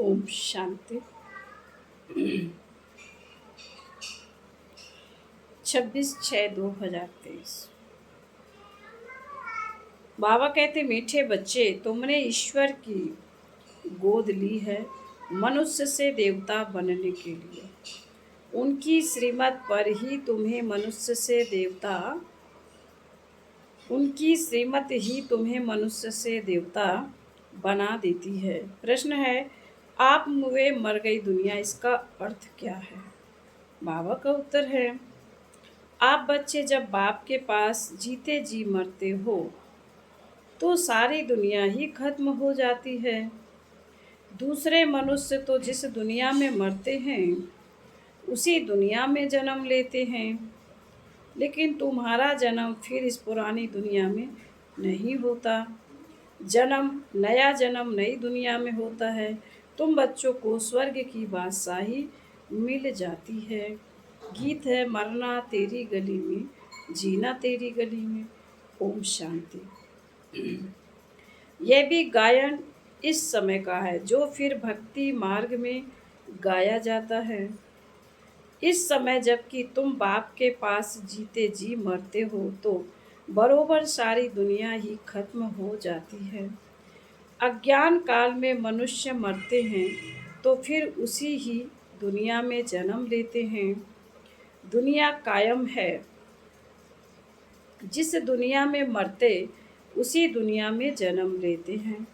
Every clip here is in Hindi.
ओम शांति। 26/6/2023। बाबा कहते, मीठे बच्चे, तुमने ईश्वर की गोद ली है मनुष्य से देवता बनने के लिए। उनकी श्रीमत पर ही तुम्हें मनुष्य से देवता उनकी श्रीमत ही तुम्हें मनुष्य से देवता बना देती है। प्रश्न है, आप मुए मर गई दुनिया, इसका अर्थ क्या है? बाबा का उत्तर है, आप बच्चे जब बाप के पास जीते जी मरते हो तो सारी दुनिया ही खत्म हो जाती है। दूसरे मनुष्य तो जिस दुनिया में मरते हैं उसी दुनिया में जन्म लेते हैं, लेकिन तुम्हारा जन्म फिर इस पुरानी दुनिया में नहीं होता। नया जन्म नई दुनिया में होता है। तुम बच्चों को स्वर्ग की बादशाही मिल जाती है। गीत है, मरना तेरी गली में, जीना तेरी गली में। ओम शांति। यह भी गायन इस समय का है जो फिर भक्ति मार्ग में गाया जाता है। इस समय जबकि तुम बाप के पास जीते जी मरते हो तो बरोबर सारी दुनिया ही खत्म हो जाती है। अज्ञान काल में मनुष्य मरते हैं तो फिर उसी ही दुनिया में जन्म लेते हैं। दुनिया कायम है, जिस दुनिया में मरते उसी दुनिया में जन्म लेते हैं।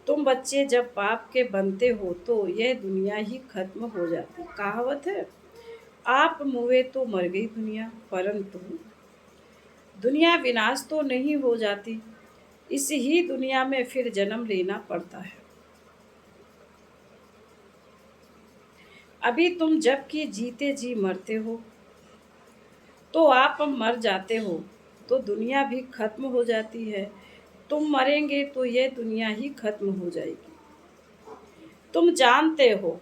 तुम बच्चे जब बाप के बनते हो तो यह दुनिया ही खत्म हो जाती। कहावत है, आप मुए तो मर गई दुनिया, परंतु दुनिया विनाश तो नहीं हो जाती। इस ही दुनिया में फिर जन्म लेना पड़ता है। अभी तुम जबकि जीते जी मरते हो तो आप मर जाते हो तो दुनिया भी खत्म हो जाती है। तुम मरेंगे तो यह दुनिया ही खत्म हो जाएगी। तुम जानते हो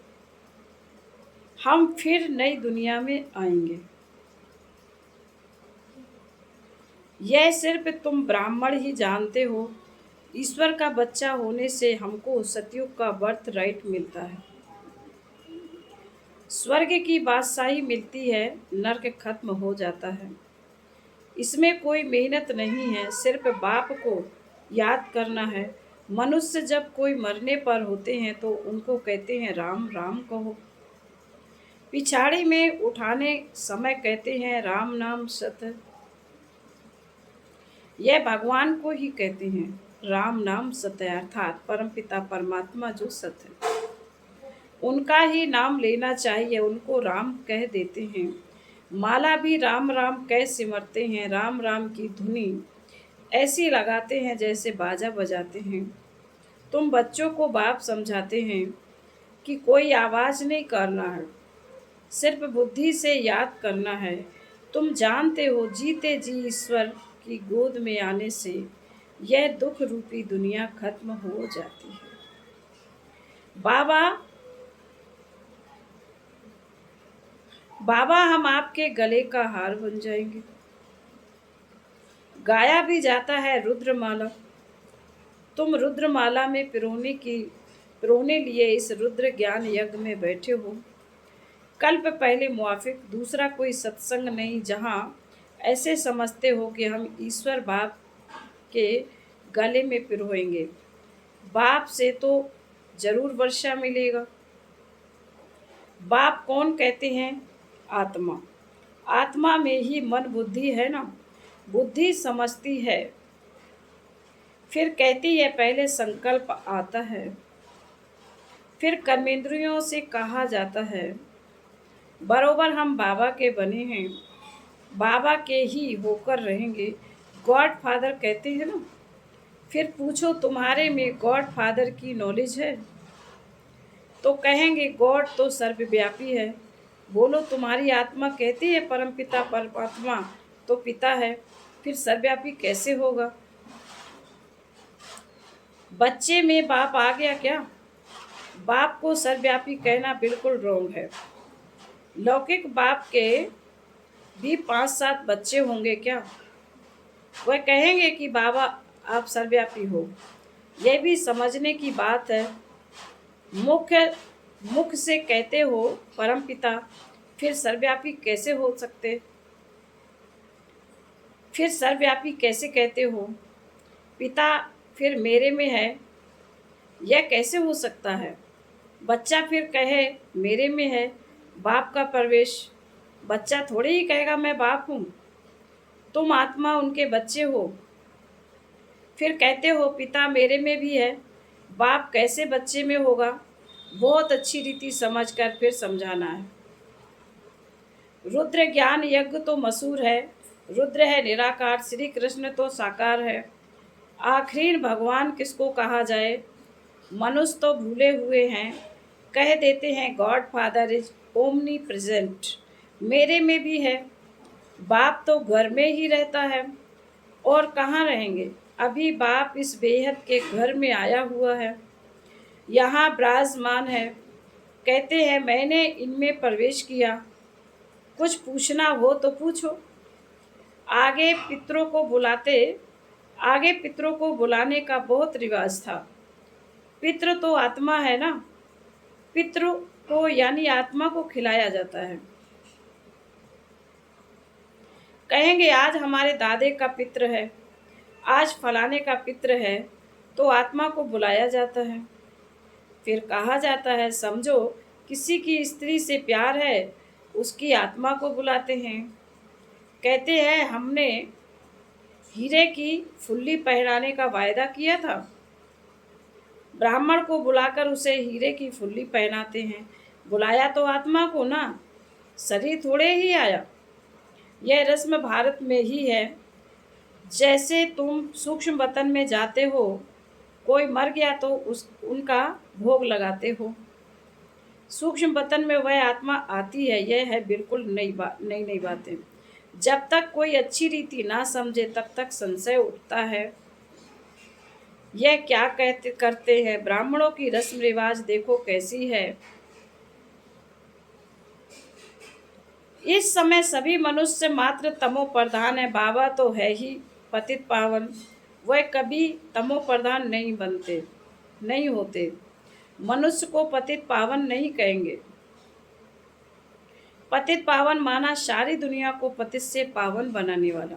हम फिर नई दुनिया में आएंगे। यह सिर्फ तुम ब्राह्मण ही जानते हो। ईश्वर का बच्चा होने से हमको सतयुग का बर्थ राइट मिलता है, स्वर्ग की बादशाही मिलती है, नर्क खत्म हो जाता है। इसमें कोई मेहनत नहीं है, सिर्फ बाप को याद करना है। मनुष्य जब कोई मरने पर होते हैं तो उनको कहते हैं राम राम कहो। पिछाड़ी में उठाने समय कहते हैं राम नाम सत। यह भगवान को ही कहते हैं राम नाम सत्य, अर्थात परमपिता परमात्मा जो सत्य है उनका ही नाम लेना चाहिए। उनको राम कह देते हैं। माला भी राम राम कह सिमरते हैं। राम राम की धुनी ऐसी लगाते हैं जैसे बाजा बजाते हैं। तुम बच्चों को बाप समझाते हैं कि कोई आवाज़ नहीं करना है, सिर्फ बुद्धि से याद करना है। तुम जानते हो जीते जी ईश्वर की गोद में आने से यह दुख रूपी दुनिया खत्म हो जाती है। बाबा बाबा हम आपके गले का हार बन जाएंगे। गाया भी जाता है रुद्रमाला। तुम रुद्रमाला में पिरोने लिए इस रुद्र ज्ञान यज्ञ में बैठे हो। कल्प पहले मुआफिक दूसरा कोई सत्संग नहीं जहाँ ऐसे समझते हो कि हम ईश्वर बाप के गले में पिरोएंगे। बाप से तो जरूर वर्षा मिलेगा। बाप कौन कहते हैं? आत्मा। आत्मा में ही मन बुद्धि है ना। बुद्धि समझती है, फिर कहती है, पहले संकल्प आता है, फिर कर्मेंद्रियों से कहा जाता है। बरोबर हम बाबा के बने हैं, बाबा के ही होकर रहेंगे। गॉड फादर कहते हैं ना। फिर पूछो तुम्हारे में गॉड फादर की नॉलेज है? तो कहेंगे गॉड तो सर्वव्यापी है। बोलो तुम्हारी आत्मा कहती है परमपिता परमात्मा तो पिता है, फिर सर्वव्यापी कैसे होगा? बच्चे में बाप आ गया क्या? बाप को सर्वव्यापी कहना बिल्कुल रॉन्ग है। लौकिक बाप के भी 5-7 बच्चे होंगे क्या? वह कहेंगे कि बाबा आप सर्वव्यापी हो। यह भी समझने की बात है। मुख्य मुख से कहते हो परम पिता, फिर सर्वव्यापी कैसे हो सकते? फिर सर्वव्यापी कैसे कहते हो पिता, फिर मेरे में है, यह कैसे हो सकता है? बच्चा फिर कहे मेरे में है बाप का प्रवेश, बच्चा थोड़े ही कहेगा मैं बाप हूँ। तुम आत्मा उनके बच्चे हो, फिर कहते हो पिता मेरे में भी है, बाप कैसे बच्चे में होगा? बहुत अच्छी रीति समझकर फिर समझाना है। रुद्र ज्ञान यज्ञ तो मशहूर है, रुद्र है निराकार, श्री कृष्ण तो साकार है। आखिर भगवान किसको कहा जाए? मनुष्य तो भूले हुए हैं, कह देते हैं God father is omni present, मेरे में भी है। बाप तो घर में ही रहता है, और कहाँ रहेंगे? अभी बाप इस बेहद के घर में आया हुआ है, यहाँ विराजमान है। कहते हैं मैंने इनमें प्रवेश किया, कुछ पूछना हो तो पूछो। आगे पितरों को बुलाते आगे पितरों को बुलाने का बहुत रिवाज था। पितृ तो आत्मा है ना, पितृ को यानी आत्मा को खिलाया जाता है। कहेंगे आज हमारे दादे का पितृ है, आज फलाने का पितृ है, तो आत्मा को बुलाया जाता है। फिर कहा जाता है समझो किसी की स्त्री से प्यार है, उसकी आत्मा को बुलाते हैं। कहते हैं हमने हीरे की फुल्ली पहनाने का वायदा किया था, ब्राह्मण को बुलाकर उसे हीरे की फुल्ली पहनाते हैं। बुलाया तो आत्मा को ना, शरीर थोड़े ही आया। यह रस्म भारत में ही है। जैसे तुम सूक्ष्म वतन में जाते हो, कोई मर गया तो उनका भोग लगाते हो। सूक्ष्म वतन में वह आत्मा आती है, यह है बिल्कुल नई बातें। जब तक कोई अच्छी रीति ना समझे तब तक संशय उठता है। यह क्या कहते करते हैं? ब्राह्मणों की रस्म रिवाज देखो कैसी है। इस समय सभी मनुष्य मात्र तमो प्रधान है, बाबा तो है ही पतित पावन, वह कभी तमो प्रधान नहीं होते। मनुष्य को पतित पावन नहीं कहेंगे। पतित पावन माना सारी दुनिया को पतित से पावन बनाने वाला।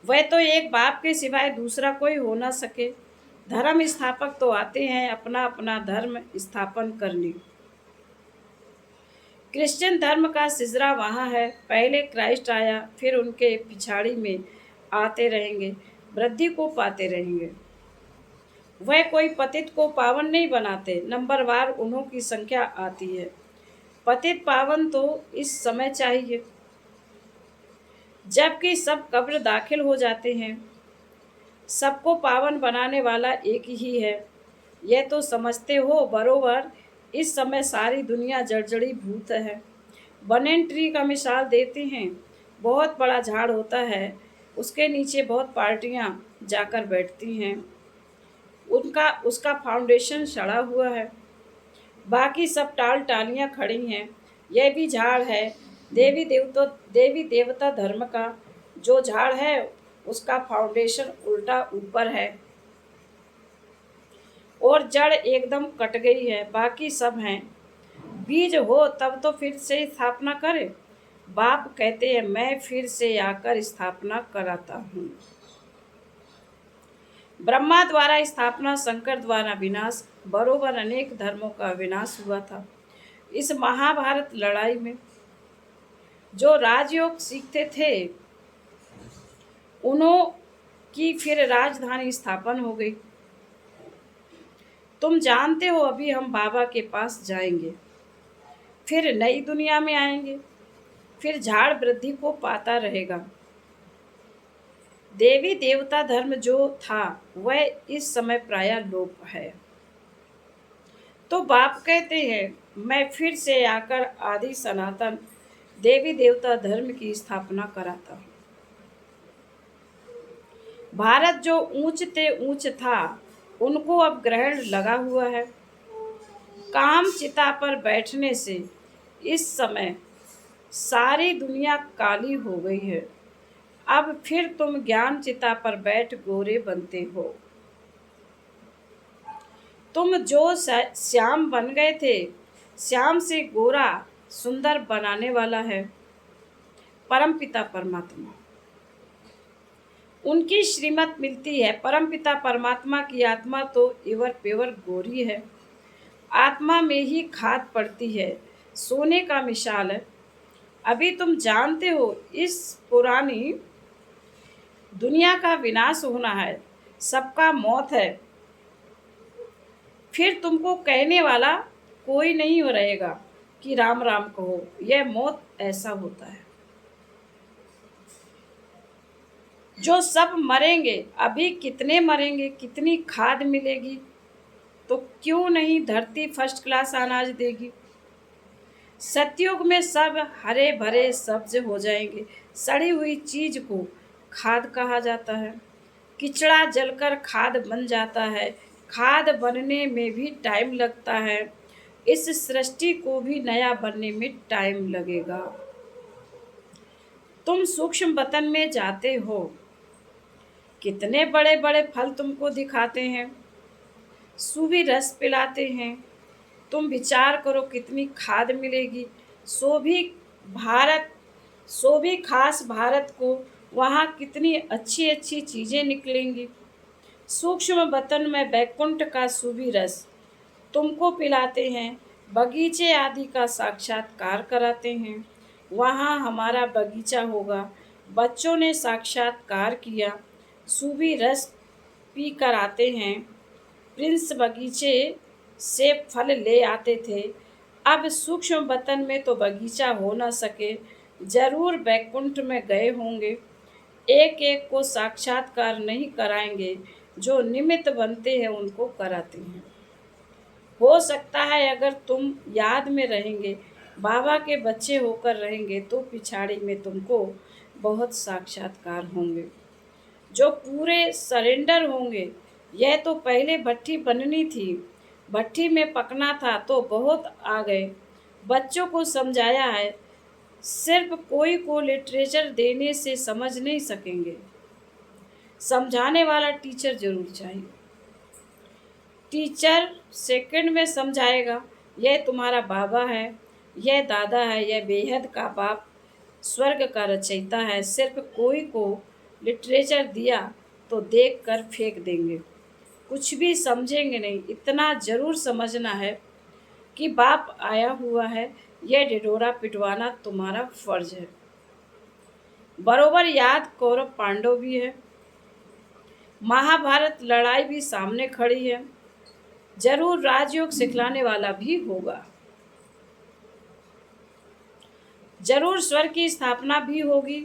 वह तो एक बाप के सिवाय दूसरा कोई हो ना सके। धर्म स्थापक तो आते हैं अपना अपना धर्म स्थापन करने। क्रिश्चियन धर्म का सिजरा वहाँ है, पहले क्राइस्ट आया, फिर उनके पिछाड़ी में आते रहेंगे, वृद्धि को पाते रहेंगे। वह कोई पतित को पावन नहीं बनाते, नंबरवार उन्हों की संख्या आती है। पतित पावन तो इस समय चाहिए जबकि सब कब्र दाखिल हो जाते हैं। सबको पावन बनाने वाला एक ही है, यह तो समझते हो बरोबर। इस समय सारी दुनिया जर्जरी भूत है। बनेन ट्री का मिसाल देते हैं, बहुत बड़ा झाड़ होता है, उसके नीचे बहुत पार्टियां जाकर बैठती हैं, उसका फाउंडेशन सड़ा हुआ है, बाकी सब टालियां खड़ी हैं। यह भी झाड़ है। देवी देवता धर्म का जो झाड़ है उसका फाउंडेशन उल्टा ऊपर है और जड़ एकदम कट गई है, बाकी सब हैं। बीज हो तब तो फिर से स्थापना करे। बाप कहते हैं मैं फिर से आकर स्थापना कराता हूँ। ब्रह्मा द्वारा स्थापना, शंकर द्वारा विनाश, बरोबर अनेक धर्मों का विनाश हुआ था। इस महाभारत लड़ाई में जो राजयोग सीखते थे उन्हों की फिर राजधानी स्थापन हो गई। तुम जानते हो अभी हम बाबा के पास जाएंगे, फिर नई दुनिया में आएंगे, फिर झाड़ वृद्धि को पाता रहेगा। देवी देवता धर्म जो था वह इस समय प्रायः लोप है। तो बाप कहते हैं मैं फिर से आकर आदि सनातन देवी देवता धर्म की स्थापना कराता हूँ। भारत जो ऊंच ते ऊंच था उनको अब ग्रहण लगा हुआ है। काम चिता पर बैठने से इस समय सारी दुनिया काली हो गई है। अब फिर तुम ज्ञान चिता पर बैठ गोरे बनते हो। तुम जो श्याम बन गए थे, श्याम से गोरा सुंदर बनाने वाला है परमपिता परमात्मा। उनकी श्रीमत मिलती है। परमपिता परमात्मा की आत्मा तो इवर पेवर गोरी है। आत्मा में ही खाद पड़ती है, सोने का मिसाल है। अभी तुम जानते हो इस पुरानी दुनिया का विनाश होना है, सबका मौत है। फिर तुमको कहने वाला कोई नहीं हो रहेगा कि राम राम कहो। यह मौत ऐसा होता है। जो सब मरेंगे, अभी कितने मरेंगे, कितनी खाद मिलेगी, तो क्यों नहीं धरती फर्स्ट क्लास अनाज देगी। सतयुग में सब हरे भरे सब्ज हो जाएंगे। सड़ी हुई चीज को खाद कहा जाता है। किचड़ा जलकर खाद बन जाता है। खाद बनने में भी टाइम लगता है। इस सृष्टि को भी नया बनने में टाइम लगेगा। तुम सूक्ष्म वतन में जाते हो, कितने बड़े बड़े फल तुमको दिखाते हैं, सूवी रस पिलाते हैं। तुम विचार करो कितनी खाद मिलेगी। सो भी भारत, सो भी खास भारत को, वहाँ कितनी अच्छी अच्छी चीज़ें निकलेंगी। सूक्ष्म वतन में बैकुंठ का सूवी रस तुमको पिलाते हैं, बगीचे आदि का साक्षात्कार कराते हैं। वहाँ हमारा बगीचा होगा। बच्चों ने साक्षात्कार किया, सूवी रस पी कर आते हैं। प्रिंस बगीचे से फल ले आते थे। अब सूक्ष्म वतन में तो बगीचा हो न सके, जरूर बैकुंठ में गए होंगे। एक एक को साक्षात्कार नहीं कराएंगे, जो निमित्त बनते हैं उनको कराते हैं। हो सकता है अगर तुम याद में रहेंगे, बाबा के बच्चे होकर रहेंगे, तो पिछाड़ी में तुमको बहुत साक्षात्कार होंगे जो पूरे सरेंडर होंगे। यह तो पहले भट्ठी बननी थी, भट्ठी में पकना था तो बहुत आ गए। बच्चों को समझाया है, सिर्फ कोई को लिटरेचर देने से समझ नहीं सकेंगे। समझाने वाला टीचर जरूर चाहिए। टीचर सेकंड में समझाएगा, यह तुम्हारा बाबा है, यह दादा है, यह बेहद का बाप, स्वर्ग का रचयिता है। सिर्फ कोई को लिटरेचर दिया तो देख कर फेंक देंगे, कुछ भी समझेंगे नहीं। इतना जरूर समझना है कि बाप आया हुआ है, यह ढिढोरा पिटवाना तुम्हारा फर्ज है। बरोबर याद कौरव पांडव भी है, महाभारत लड़ाई भी सामने खड़ी है। जरूर राजयोग सिखलाने वाला भी होगा। जरूर स्वर्ग की स्थापना भी होगी,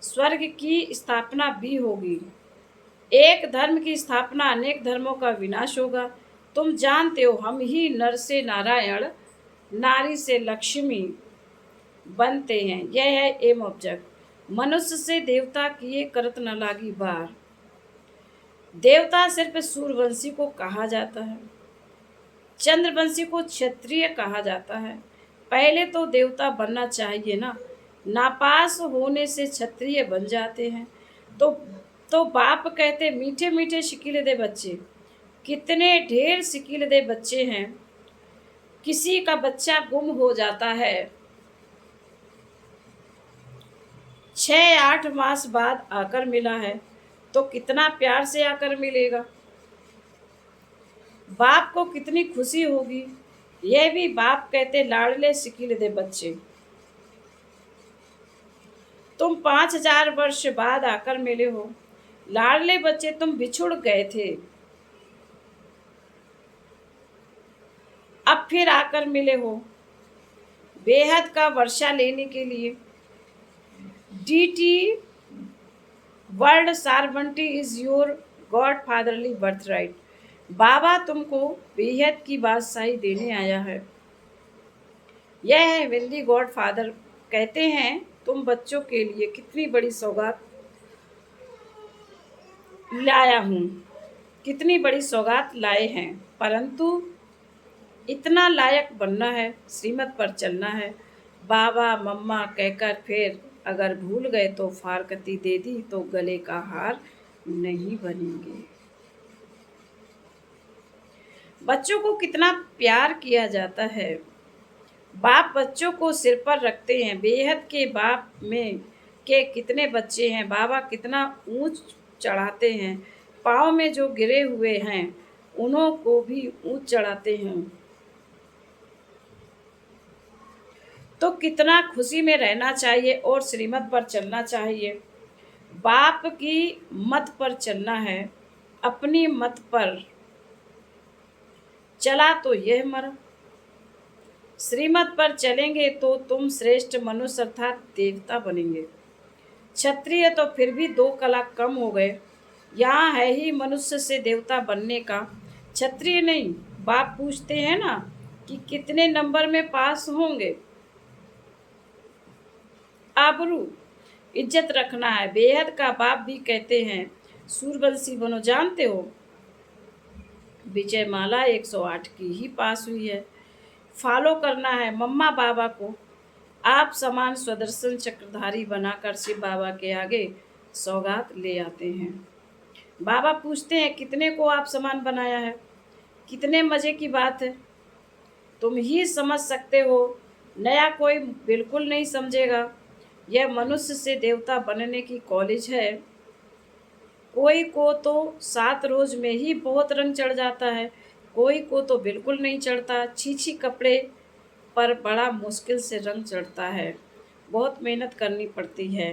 स्वर्ग की स्थापना भी होगी। एक धर्म की स्थापना, अनेक धर्मों का विनाश होगा। तुम जानते हो, हम ही नर से नारायण, नारी से लक्ष्मी बनते हैं। यह है एम ऑब्जेक्ट। मनुष्य से देवता किए करत न लागी बार। देवता सिर्फ सूर्यवंशी को कहा जाता है, चंद्रवंशी को क्षत्रिय कहा जाता है। पहले तो देवता बनना चाहिए ना, नापास होने से क्षत्रिय बन जाते हैं। तो बाप कहते मीठे मीठे शिकीले बच्चे। कितने ढेर शिकीले बच्चे हैं। किसी का बच्चा गुम हो जाता है, 6-8 मास बाद आकर मिला है, तो कितना प्यार से आकर मिलेगा। बाप को कितनी खुशी होगी। यह भी बाप कहते लाडले शिकीले बच्चे। तुम 5000 वर्ष बाद आकर मिले हो, लाडले बच्चे, तुम बिछुड़ गए थे, अब फिर आकर मिले हो बेहद का वर्षा लेने के लिए। Deity world sovereignty is your godfatherly birthright. बाबा तुमको बेहद की बादशाही देने आया है। यह है हेवनली गॉड फादर। कहते हैं तुम बच्चों के लिए कितनी बड़ी सौगात लाया हूँ, कितनी बड़ी सौगात लाए हैं, परंतु इतना लायक बनना है, श्रीमत पर चलना है। बाबा मम्मा कहकर फिर अगर भूल गए तो फारकती दे दी तो गले का हार नहीं बनेंगे। बच्चों को कितना प्यार किया जाता है। बाप बच्चों को सिर पर रखते हैं। बेहद के बाप में के कितने बच्चे हैं। बाबा कितना ऊंच चढ़ाते हैं। पाँव में जो गिरे हुए हैं उन्हों को भी ऊंच चढ़ाते हैं। तो कितना खुशी में रहना चाहिए और श्रीमत पर चलना चाहिए। बाप की मत पर चलना है। अपनी मत पर चला तो यह मरा। श्रीमत पर चलेंगे तो तुम श्रेष्ठ मनुष्य अर्थात देवता बनेंगे। क्षत्रिय तो फिर भी 2 कला कम हो गए। यहाँ है ही मनुष्य से देवता बनने का। क्षत्रिय नहीं, बाप पूछते हैं ना कि कितने नंबर में पास होंगे। आबरू इज्जत रखना है। बेहद का बाप भी कहते हैं सूरवंशी बनो। जानते हो विजय माला 108 की ही पास हुई है। फॉलो करना है मम्मा बाबा को। आप समान स्वदर्शन चक्रधारी बनाकर शिव बाबा के आगे सौगात ले आते हैं। बाबा पूछते हैं कितने को आप समान बनाया है। कितने मजे की बात है। तुम ही समझ सकते हो, नया कोई बिल्कुल नहीं समझेगा। यह मनुष्य से देवता बनने की कॉलेज है। कोई को तो 7 रोज में ही बहुत रंग चढ़ जाता है, कोई को तो बिल्कुल नहीं चढ़ता। छी कपड़े पर बड़ा मुश्किल से रंग चढ़ता है। बहुत मेहनत करनी पड़ती है।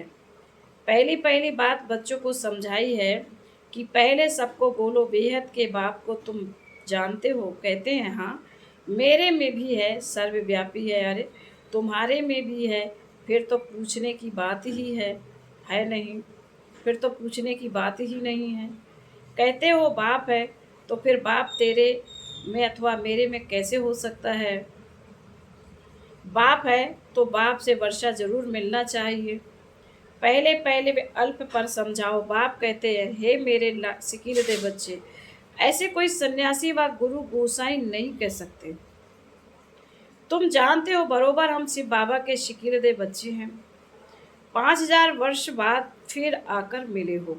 पहली पहली बात बच्चों को समझाई है कि पहले सबको बोलो बेहद के बाप को तुम जानते हो। कहते हैं हाँ, मेरे में भी है, सर्वव्यापी है। अरे तुम्हारे में भी है, फिर तो पूछने की बात ही है नहीं। फिर तो पूछने की बात ही नहीं है। कहते हो बाप है, तो फिर बाप तेरे में अथवा मेरे में कैसे हो सकता है। बाप है तो बाप से वर्षा जरूर मिलना चाहिए। पहले पहले वे अल्प पर समझाओ। बाप कहते हैं हे मेरे सिकील दे बच्चे, ऐसे कोई सन्यासी व गुरु गोसाई नहीं कह सकते। तुम जानते हो बरोबर हम शिव बाबा के शिकील दे बच्चे हैं। 5000 वर्ष बाद फिर आकर मिले हो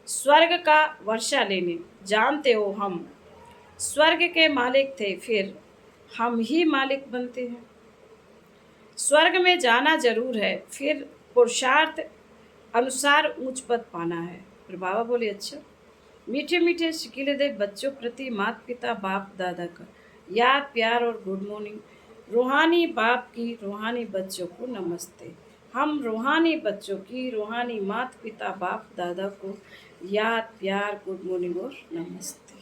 स्वर्ग का वर्षा लेने। जानते हो हम स्वर्ग के मालिक थे, फिर हम ही मालिक बनते हैं। स्वर्ग में जाना जरूर है, फिर पुरुषार्थ अनुसार ऊंच पद पाना है। फिर बाबा बोले अच्छा। मीठे मीठे शिकीले दे बच्चों प्रति माता पिता बाप दादा का याद प्यार और गुड मॉर्निंग। रूहानी बाप की रूहानी बच्चों को नमस्ते। हम रूहानी बच्चों की रूहानी माता पिता बाप दादा को याद प्यार गुड मॉर्निंग और नमस्ते।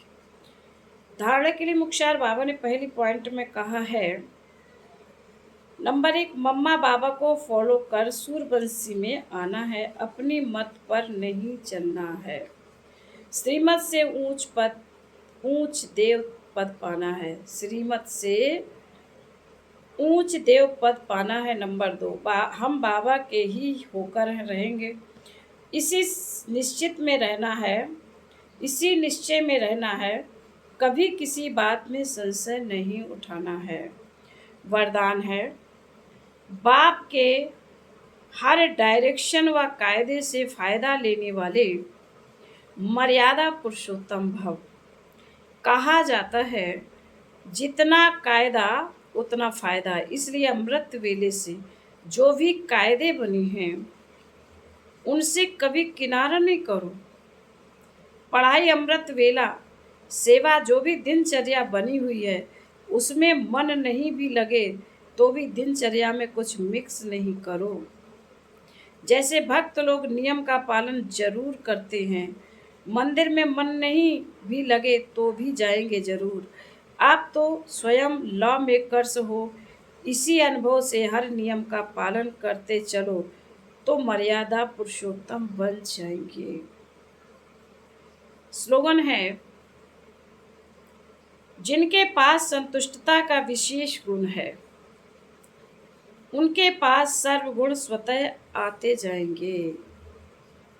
धारणा के लिए मुख्तार बाबा ने पहली पॉइंट में कहा है नंबर 1, मम्मा बाबा को फॉलो कर सूरवंशी में आना है। अपनी मत पर नहीं चलना है। श्रीमत से ऊंच देव पद पाना है। श्रीमत से ऊंच देव पद पाना है। नंबर 2, हम बाबा के ही होकर रहेंगे। इसी निश्चित में रहना है। इसी निश्चय में रहना है। कभी किसी बात में संशय नहीं उठाना है। वरदान है बाप के हर डायरेक्शन व कायदे से फायदा लेने वाले मर्यादा पुरुषोत्तम भव। कहा जाता है जितना कायदा उतना फायदा। इसलिए अमृत वेले से जो भी कायदे बनी हैं उनसे कभी किनारा नहीं करो। पढ़ाई अमृत वेला, सेवा जो भी दिनचर्या बनी हुई है उसमें मन नहीं भी लगे तो भी दिनचर्या में कुछ मिक्स नहीं करो। जैसे भक्त लोग नियम का पालन जरूर करते हैं, मंदिर में मन नहीं भी लगे तो भी जाएंगे जरूर। आप तो स्वयं लॉ मेकर्स हो। इसी अनुभव से हर नियम का पालन करते चलो तो मर्यादा पुरुषोत्तम बन जाएंगे। स्लोगन है जिनके पास संतुष्टता का विशेष गुण है उनके पास सर्वगुण स्वतः आते जाएंगे।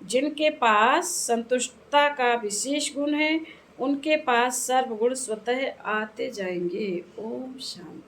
जिनके पास संतुष्टता का विशेष गुण है उनके पास सर्वगुण स्वतः आते जाएंगे। ओम शांति।